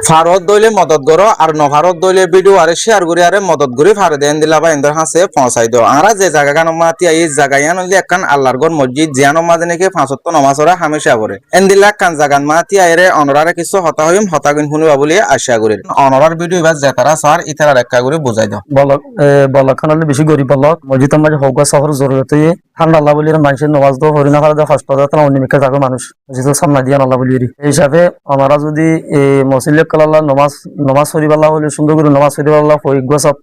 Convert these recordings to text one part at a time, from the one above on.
ফারত দইলে মদত করো আর নভারত দইলে ভিডিও আরে শেয়ার করি আরে মদত করি ফারে দেন দিলা বা ইন্দর হাসে পৌঁছাই দাও আমরা যে জায়গা গান মাতি এই জায়গায় নলি একখান আল্লাহর ঘর মসজিদ জিয়ানো মাঝে নাকি ৫ নমাজ ওরা হামেশা করে এন্দিলা কান জাগান মাতি আইরে অনরারে কিছু হতা হইম হতাগুন শুনিবা বলি আশা করি অনরার ভিডিও এবার যেতারা স্যার ইতারা একটা করে বুঝাই দাও বলক খান বেশি গরিব বলক মসজিদ মাঝে হোক শহর জরুরত ঠান্ডা আল্লাহ বলি মানুষের নমাজ তো হরিনা ফারা দেওয়া কষ্ট দেয় তারা অন্যমিকা থাকো মানুষ মসজিদের সামনে দিয়ে আল্লাহ বলি এই হিসাবে ওনারা যদি মসজিদ কাল্লাহ নমাজ শরীফাল্লাহ হলে সুন্দর করে নমাজ শরীফাল্লাহ ফরিগুয়া সব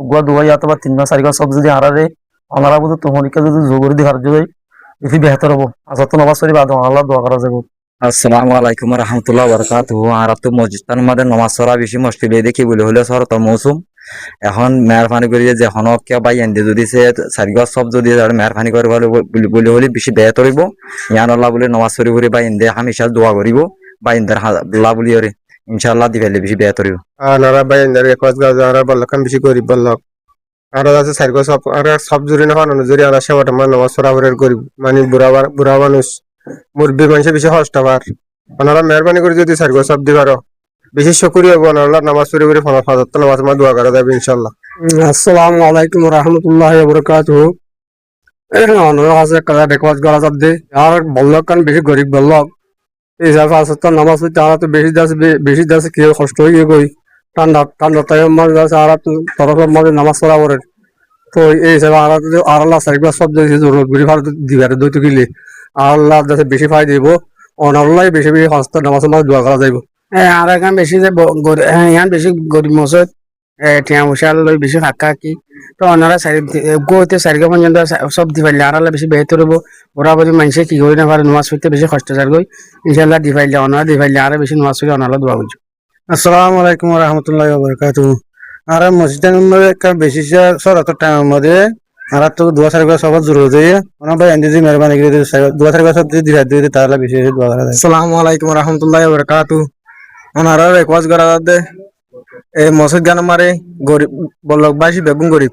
গুয়া দুয়াই অথবা ৩ মাস ৪ সব যদি হারারে ওনারা বুঝে তোমারিকা যদি জোগরি দিয়ে হার যদি বেশি বেহতর হবো আসত নমাজ শরীফ আদম আল্লাহ দোয়া করা যাবে। আসসালামু আলাইকুম রহমতুল্লাহ বরকাতুহু। আর তো মসজিদের মধ্যে নমাজ পড়া বেশি মুশকিল দেখি বলে হলে শরত মৌসুম এখন মেহরবানি করে যে হনক কে বা এন্ডে যদি সে সারিগা সব যদি মেহরবানি করে বলে হলে বেশি বেহতর হইব। ইয়ান আল্লাহ বলে নমাজ পড়ি করে বা এন্ডে হামেশা দোয়া করিব বা এন্ডার আল্লাহ বলি করে ইনশাআল্লাহ দিবেলে বেশি বেহতর হইব। আনারা বা এন্ডার একজ গাজারা বলকান বেশি গরিব বলক আর আছে সারিগা সব আর সব জুরি না হানো জুরি আনা সেবাটা মান নমাজ পড়া করে গরিব মানে বুড়া মানুষ মুরব্বী মানুষ বেশি কষ্ট পার ওনারা মেহরবানি করে যদি সারিগা সব দিবারো বেশি শুকরিয়া হবো আল্লাহ নামাজ পড়ি করে ফাজাত নামাজ মা দোয়া করা যাবে ইনশাআল্লাহ। আসসালামু আলাইকুম রহমতুল্লাহি ওয়া বারাকাতুহু। ওনারা আছে কাজা রেকওয়াজ করা যাবে আর বলক কান বেশি গরিব বলক এই হিসাবে আসতে নামাজ পড়তে আর তো বেশি দাসে কি কষ্ট হয়ে গই ঠান্ডা টাইম মাঝে আছে আর তরফ মাঝে নামাজ পড়া করে তো এই হিসাবে আর আর আল্লাহ সারিগা সব যদি জরুরত গুলি ভার দিবারে দইতে গেলে আল্লাহ দাসে বেশি ফায়দা দিব অনাল্লাহ বেশি হস্ত নামাজ মাঝে দোয়া করা যাইব। আর এখান বেশি যে ইয়ান বেশি গরিব মসজিদ টিয়া মশাল লই বেশি ফাঁকা কি তো ওনারা গোতে চারিগা পর্যন্ত সব দি পাইলে আর বেশি বেহতর হবো ওরা বলি মানুষে কি করি না পারে নামাজ পড়তে বেশি কষ্ট চার গই ইনশাল্লাহ দি পাইলে ওনারা দি পাইলে আর বেশি নামাজ পড়ে ওনারা দোয়া করছো। আসসালামু আলাইকুম রহমতুল্লাহি ওয়া বারাকাতুহু। আর মসজিদের মধ্যে একটা বেশি সরাত টাইমের মধ্যে আর তো দোয়া সারিগা সব জরুরি হয়ে ওনার ভাই এন্ডি মেহরবানি করে দোয়া সারিগা সব যদি দিতে তাহলে বেশি দোয়া করা যায়। আসসালামু আলাইকুম রহমতুল্লাহি ওয়া বারাকাতুহু। ওনারা রেকওয়াজ করা যাবে এই মসজিদ গান মারে গরিব বল্লভবাসী বেগুন গরিব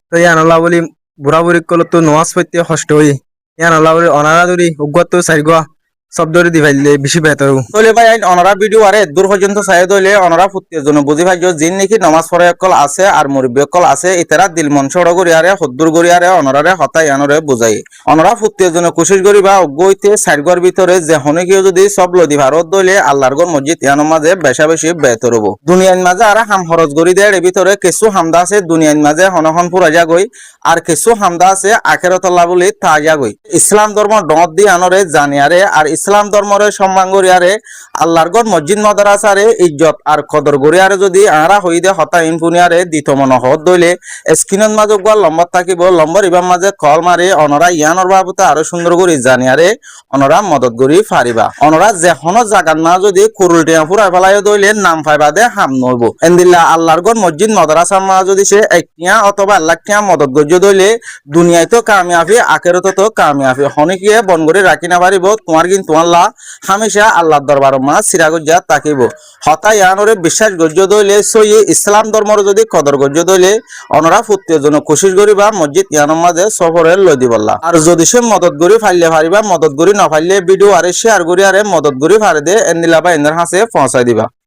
তো ইয়ান আল্লাহ বলি বুড়া বুড়ি কল তো নমাজ পড়তে কষ্ট হই ইয়ান আল্লাহ বলি অনারা যদি উগ্গত সারিগা সব ধরে দি ভাইলে বেশি বেহতর হবো। তাহলে ভাই অনরা ভিডিও আরে দূর পর্যন্ত চাই দইলে অনরা ফুটির জন্য বুঝি ভাই জিন নাকি নমাজ পড়ে অকল আছে আর মুরব্বী অকল আছে ইতারা দিল মন ছড় করি আরে হদ্দুর করি আরে অনরারে হতাই আনরে বুঝাই অনরা ফুটির জন্য কোশিশ করি বা অজ্ঞইতে সাইডগর ভিতরে যে হনে কেউ যদি সব লদি ভারত দইলে আল্লাহর ঘর মসজিদ ইয়ানোর মাঝে বেশা বেশি বেহতর হবো। দুনিয়ার মাঝে আর হাম খরচ করি দেয় এর ভিতরে কিছু হামদা আছে দুনিয়ার মাঝে হনহন পুরা যাগই আর কিছু হামদা আছে আখেরাত আল্লাহ বলি তা যাগই। ইসলাম ধর্ম ডট দি আনরে জানিয়ারে আর ইসলাম ধর্মরে সম্মান করিয়ারে আল্লাহর ঘর মসজিদ মাদ্রাসারে ইজ্জত আর কদর করিয়ারে যদি আরা হই দে হতা ইনপুনিয়ারে দিত মন হদ দইলে স্ক্রিনের মাঝে গোয়া লম্বা থাকিব লম্বর ইবার মাঝে কল মারে অনরা ইয়ানোর বাবুতে আরো সুন্দর করে জানিয়ারে অনরা মদত করি ফারিবা অনরা যেহন জাগান না যদি কুরুলটিয়া ফুরাই ফেলাই দইলে নাম পাইবা দে হাম নইব এন্দিল্লা আল্লাহর ঘর মসজিদ মাদ্রাসার মা যদি সে একটিয়া অথবা লাখিয়া মদত গজ্য দইলে দুনিয়ায় তো কামিয়াবি আখেরাত তো কামিয়াবি হনিকিয়ে বন করে রাখি না পারিব তোমার কিন্তু আল্লাহ হামেশা আল্লাহর দরবার মা সিরাগুজ্জা তাকিব হতা ইয়ানরে বিশ্বাস গজ্য দইলে সই ইসলাম ধর্মর যদি কদর গজ্য দইলে অনরা ফুটির জন্য কোশিশ করিবা মসজিদ ইয়ানোর মাঝে সফরে লই দিবল্লা আর যদি সে মদত করি ফাইলে পারিবা মদত করি না ফাইলে ভিডিও আরে শেয়ার করি আরে মদত করি ফারে দে এন্দিলা বা এন্দার হাসে পৌঁছাই দিবা।